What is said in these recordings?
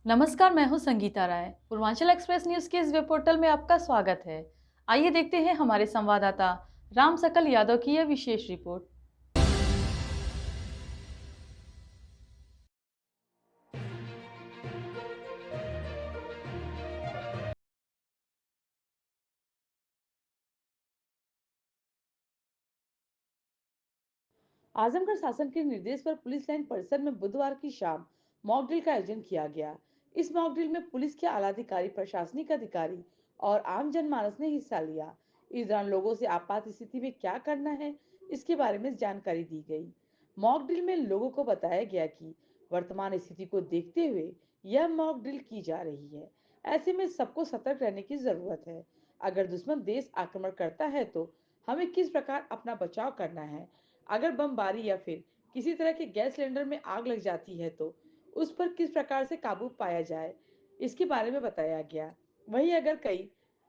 नमस्कार, मैं हूं संगीता राय। पूर्वांचल एक्सप्रेस न्यूज के इस वेब पोर्टल में आपका स्वागत है। आइए देखते हैं हमारे संवाददाता राम सकल यादव की यह विशेष रिपोर्ट। आजमगढ़ शासन के निर्देश पर पुलिस लाइन परिसर में बुधवार की शाम मॉक ड्रिल का आयोजन किया गया। इस मॉक ड्रिल में पुलिस के आला अधिकारी, प्रशासनिक अधिकारी और आम जनमानस ने हिस्सा लिया। इस दौरान लोगों से आपात स्थिति में क्या करना है, इसके बारे में जानकारी दी गई। मॉक ड्रिल में लोगों को बताया गया कि वर्तमान स्थिति को देखते हुए यह मॉक ड्रिल की जा रही है। ऐसे में सबको सतर्क रहने की जरूरत है। अगर दुश्मन देश आक्रमण करता है तो हमें किस प्रकार अपना बचाव करना है। अगर बमबारी या फिर किसी तरह के गैस सिलेंडर में आग लग जाती है तो उस पर किस प्रकार से काबू पाया जाए, इसके बारे में बताया गया। वहीं अगर कई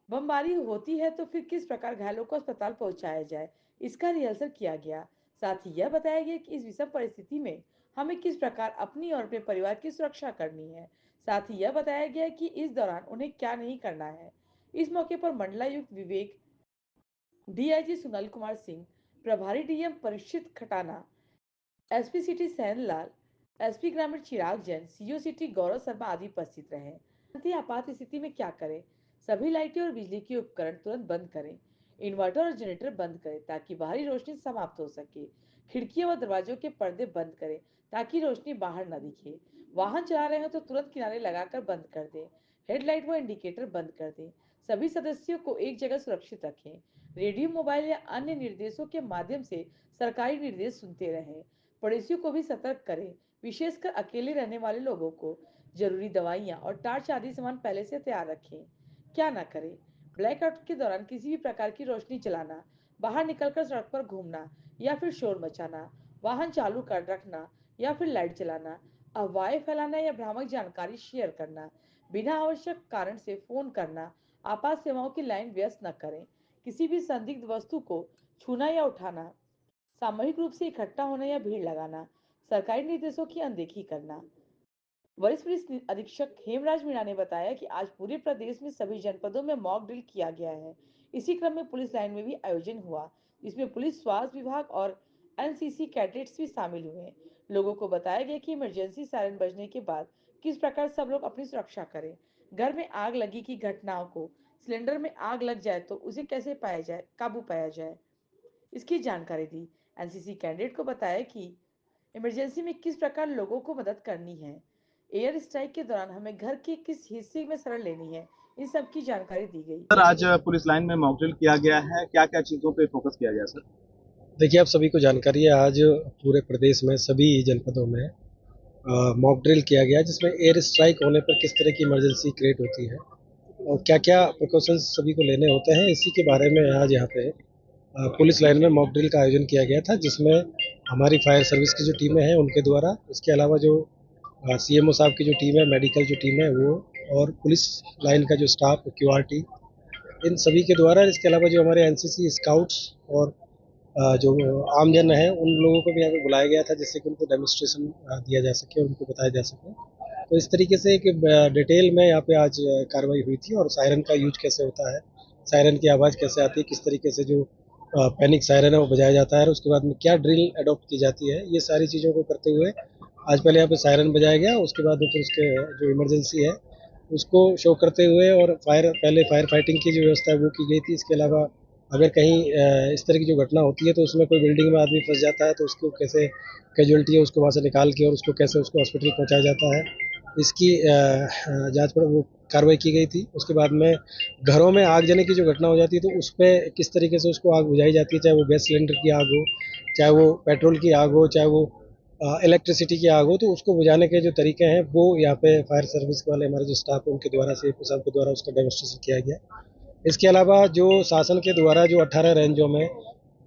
बमबारी होती है तो फिर किस प्रकार घायलों को अस्पताल पहुंचाया जाए, इसका रिहर्सल किया गया। साथ ही यह बताया गया कि इस विषम परिस्थिति में हमें किस प्रकार अपनी और अपने परिवार की सुरक्षा करनी है। साथ ही यह बताया गया कि इस दौरान उन्हें क्या नहीं करना है। इस मौके पर मंडलायुक्त विवेक, डीआईजी सुनील कुमार सिंह, प्रभारी DM Parikshit Khatana, SP city सहन लाल, एसपी ग्रामीण चिराग जैन, सीओ सिटी गौरव शर्मा आदि उपस्थित रहे। आपात स्थिति में क्या करें? सभी लाइटें और बिजली के उपकरण तुरंत बंद करें। इन्वर्टर और जनरेटर बंद करें ताकि बाहरी रोशनी समाप्त हो सके। खिड़कियों व दरवाजों के पर्दे बंद करें ताकि रोशनी बाहर न दिखे। वाहन चला रहे हो तो तुरंत किनारे लगाकर बंद कर दें। हेडलाइट व इंडिकेटर बंद कर दें। सभी सदस्यों को एक जगह सुरक्षित रखें। रेडियो, मोबाइल या अन्य निर्देशों के माध्यम से सरकारी निर्देश सुनते रहें। पड़ोसियों को भी सतर्क करें, विशेषकर अकेले रहने वाले लोगों को। जरूरी दवाइयाँ और टार्च आदि सामान पहले से तैयार रखें। क्या ना करें? ब्लैकआउट के दौरान किसी भी प्रकार की रोशनी चलाना, बाहर निकलकर सड़क पर घूमना या फिर शोर मचाना, वाहन चालू कर रखना या फिर लाइट चलाना, अफवाहें फैलाना या भ्रामक जानकारी शेयर करना, बिना आवश्यक कारण से फोन करना, आपात सेवाओं की लाइन व्यस्त न करें, किसी भी संदिग्ध वस्तु को छूना या उठाना, सामूहिक रूप से इकट्ठा होना या भीड़ लगाना, सरकारी निर्देशों की अनदेखी करना। वरिष्ठ पुलिस अधीक्षक हेमराज मीणा ने बताया कि आज पूरे प्रदेश में सभी जनपदों में मॉक ड्रिल किया गया है। इसी क्रम में पुलिस लाइन में भी आयोजन हुआ, जिसमें पुलिस, स्वास्थ्य विभाग और एनसीसी कैडेट्स भी शामिल हुए। लोगों को बताया गया कि इमरजेंसी सायरन बजने के बाद किस प्रकार सब लोग अपनी सुरक्षा करें। घर में आग लगी की घटनाओं को, सिलेंडर में आग लग जाए तो उसे कैसे पाया जाए, काबू पाया जाए, इसकी जानकारी दी। एनसीसी कैडेट को बताया कि इमरजेंसी में किस प्रकार लोगों को मदद करनी है। एयर स्ट्राइक के दौरान हमें घर के किस हिस्से में शरण लेनी है, इन सब की जानकारी दी गई। सर, आज पुलिस लाइन में मॉक ड्रिल किया गया है, क्या-क्या चीज़ों पे फोकस किया गया सर? देखिए, आप सभी को जानकारी है, आज पूरे प्रदेश में सभी जनपदों में मॉक ड्रिल किया गया, जिसमें एयर स्ट्राइक होने पर किस तरह की इमरजेंसी क्रिएट होती है और क्या-क्या प्रिकॉशंस सभी को लेने होते हैं, इसी के बारे में आज यहाँ पे पुलिस लाइन में मॉक ड्रिल का आयोजन किया गया था, जिसमें हमारी फायर सर्विस की जो टीमें हैं उनके द्वारा, इसके अलावा जो सीएमओ साहब की जो टीम है, मेडिकल जो टीम है वो, और पुलिस लाइन का जो स्टाफ, क्यूआरटी, इन सभी के द्वारा, इसके अलावा जो हमारे एनसीसी स्काउट्स और जो आमजन है उन लोगों को भी यहाँ पे बुलाया गया था, जिससे कि उनको डेमोन्स्ट्रेशन दिया जा सके और उनको बताया जा सके। तो इस तरीके से एक डिटेल में यहाँ पे आज कार्रवाई हुई थी, और सायरन का यूज कैसे होता है, सायरन की आवाज़ कैसे आती है, किस तरीके से जो पैनिक सायरन है वो बजाया जाता है, और उसके बाद में क्या ड्रिल अडॉप्ट की जाती है, ये सारी चीज़ों को करते हुए आज पहले यहाँ पे सायरन बजाया गया। उसके बाद फिर उसके जो इमरजेंसी है उसको शो करते हुए, और पहले फायर फाइटिंग की जो व्यवस्था है वो की गई थी। इसके अलावा अगर कहीं इस तरह की जो घटना होती है तो उसमें कोई बिल्डिंग में आदमी फंस जाता है तो उसको कैसे, कैजुअलिटी है उसको वहाँ से निकाल के और उसको कैसे उसको हॉस्पिटल पहुँचाया जाता है, इसकी जाँच पर वो कार्रवाई की गई थी। उसके बाद में घरों में आगजनी की जो घटना हो जाती है तो उस पे किस तरीके से उसको आग बुझाई जाती है, चाहे वो गैस सिलेंडर की आग हो, चाहे वो पेट्रोल की आग हो, चाहे वो इलेक्ट्रिसिटी की आग हो, तो उसको बुझाने के जो तरीके हैं वो यहाँ पे फायर सर्विस वाले हमारे जो स्टाफ है उनके द्वारा, सीएफओ साहब के द्वारा उसका डेमोन्स्ट्रेशन किया गया। इसके अलावा जो शासन के द्वारा जो 18 रेंजों में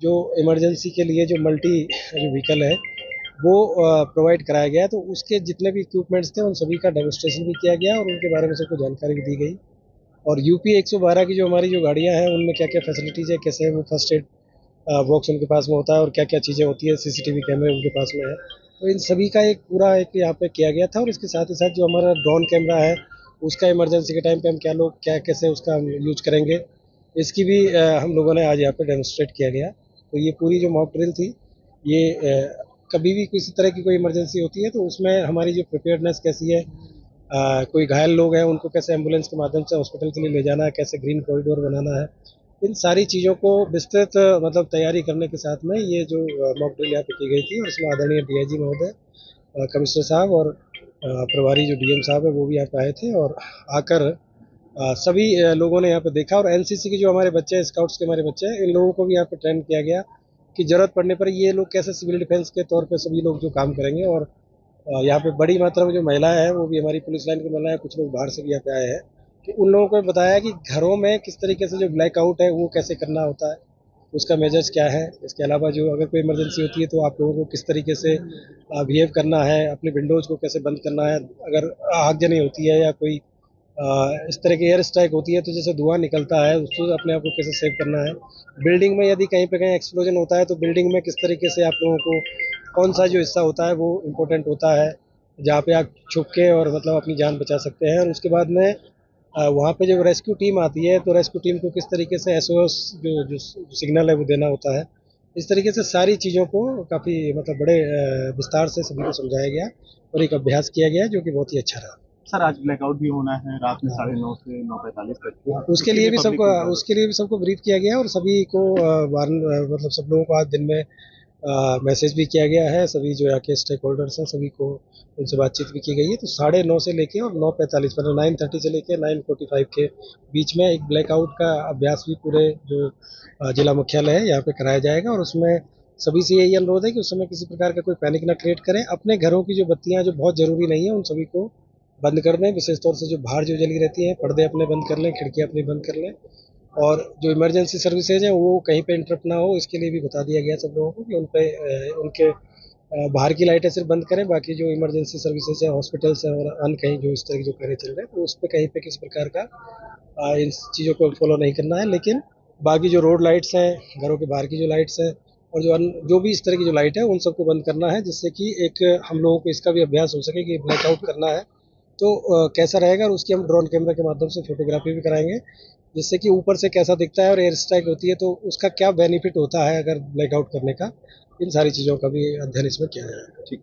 जो इमरजेंसी के लिए जो मल्टी जो व्हीकल है वो प्रोवाइड कराया गया, तो उसके जितने भी इक्विपमेंट्स थे उन सभी का डेमोन्स्ट्रेशन भी किया गया और उनके बारे में सबको जानकारी भी दी गई। और यूपी 112 की जो हमारी जो गाड़ियाँ हैं उनमें क्या क्या फैसिलिटीज़ है, कैसे वो फर्स्ट एड बॉक्स उनके पास में होता है और क्या क्या चीज़ें होती है, सीसीटीवी कैमरे उनके पास में है, तो इन सभी का एक पूरा एक यहाँ पे किया गया था। और इसके साथ ही साथ जो हमारा ड्रोन कैमरा है उसका इमरजेंसी के टाइम पे हम क्या कैसे उसका हम यूज करेंगे, इसकी भी हम लोगों ने आज यहाँ पे डेमोस्ट्रेट किया गया। तो ये पूरी जो मॉक ड्रिल थी, ये कभी भी किसी तरह की कोई इमरजेंसी होती है तो उसमें हमारी जो प्रिपेयर्डनेस कैसी है, कोई घायल लोग हैं उनको कैसे एम्बुलेंस के माध्यम से हॉस्पिटल के लिए ले जाना है, कैसे ग्रीन कॉरिडोर बनाना है, इन सारी चीज़ों को विस्तृत मतलब तैयारी करने के साथ में ये जो मॉक ड्रिल यहाँ पे की गई थी। और इसमें आदरणीय डीआईजी महोदय, कमिश्नर साहब और प्रभारी जो डीएम साहब है वो भी यहाँ पे आए थे। और आकर सभी लोगों ने यहाँ पे देखा। और एनसीसी के जो हमारे बच्चे हैं, स्काउट्स के हमारे बच्चे हैं, इन लोगों को भी यहाँ पे ट्रेन किया गया कि ज़रूरत पड़ने पर ये लोग कैसे सिविल डिफेंस के तौर पे सभी लोग जो काम करेंगे। और यहाँ पे बड़ी मात्रा में जो महिलाएं हैं वो भी हमारी पुलिस लाइन की महिलाएं, कुछ लोग बाहर से भी यहाँ पे आए हैं, कि उन लोगों को बताया कि घरों में किस तरीके से जो ब्लैकआउट है वो कैसे करना होता है, उसका मेजर्स क्या है। इसके अलावा जो अगर कोई इमरजेंसी होती है तो आप लोगों को किस तरीके से बिहेव करना है, अपने विंडोज़ को कैसे बंद करना है, अगर आगजनी होती है या कोई इस तरह की एयर स्ट्राइक होती है तो जैसे धुआं निकलता है उसको अपने आप को कैसे सेव करना है। बिल्डिंग में यदि कहीं पे कहीं एक्सप्लोजन होता है तो बिल्डिंग में किस तरीके से आप लोगों को कौन सा जो हिस्सा होता है वो इम्पोर्टेंट होता है, जहाँ पे आप छुप के और मतलब अपनी जान बचा सकते हैं। और उसके बाद में वहाँ पे जब रेस्क्यू टीम आती है तो रेस्क्यू टीम को किस तरीके से एसओएस जो सिग्नल है वो देना होता है। इस तरीके से सारी चीज़ों को काफ़ी मतलब बड़े विस्तार से सभी को समझाया गया और एक अभ्यास किया गया जो कि बहुत ही अच्छा रहा। सर आज ब्लैकआउट भी होना है रात में 9:30 से 9:45 तक। उसके लिए भी सबको ब्रीफ किया गया और सभी को मतलब सब लोगों को आज दिन में मैसेज भी किया गया है। सभी जो यहाँ के स्टेक होल्डर्स हैं सभी को उनसे बातचीत भी की गई है। तो 9:30 से लेके और 9:45 मतलब 9:30 से लेके 9:45 के बीच में एक ब्लैकआउट का अभ्यास भी पूरे जो जिला मुख्यालय है यहाँ पे कराया जाएगा। और उसमें सभी से यही अनुरोध है कि उस समय किसी प्रकार का कोई पैनिक ना क्रिएट करें। अपने घरों की जो बत्तियाँ जो बहुत ज़रूरी नहीं है उन सभी को बंद कर दें। विशेष तौर से जो बाहर जो जली रहती हैं पर्दे अपने बंद कर लें, खिड़कियाँ अपनी बंद कर लें। और जो इमरजेंसी सर्विसेज हैं वो कहीं पे इंटरप्ट ना हो इसके लिए भी बता दिया गया सब लोगों को कि उनके बाहर की लाइटें सिर्फ बंद करें। बाकी जो इमरजेंसी सर्विसेज है, हॉस्पिटल्स हैं और अन्य कहीं जो इस तरह के जो कार्य चल रहे हैं तो उस पर कहीं पे किसी प्रकार का इन चीज़ों को फॉलो नहीं करना है। लेकिन बाकी जो रोड लाइट्स हैं, घरों के बाहर की जो लाइट्स हैं और जो भी इस तरह की जो लाइट है उन सबको बंद करना है, जिससे कि एक हम लोगों को इसका भी अभ्यास हो सके कि ब्लैकआउट करना है तो कैसा रहेगा। और उसकी हम ड्रोन कैमरा के माध्यम से फोटोग्राफी भी कराएंगे, जिससे कि ऊपर से कैसा दिखता है और एयर स्ट्राइक होती है तो उसका क्या बेनिफिट होता है अगर ब्लैकआउट करने का। इन सारी चीज़ों का भी अध्ययन इसमें किया जाएगा। ठीक।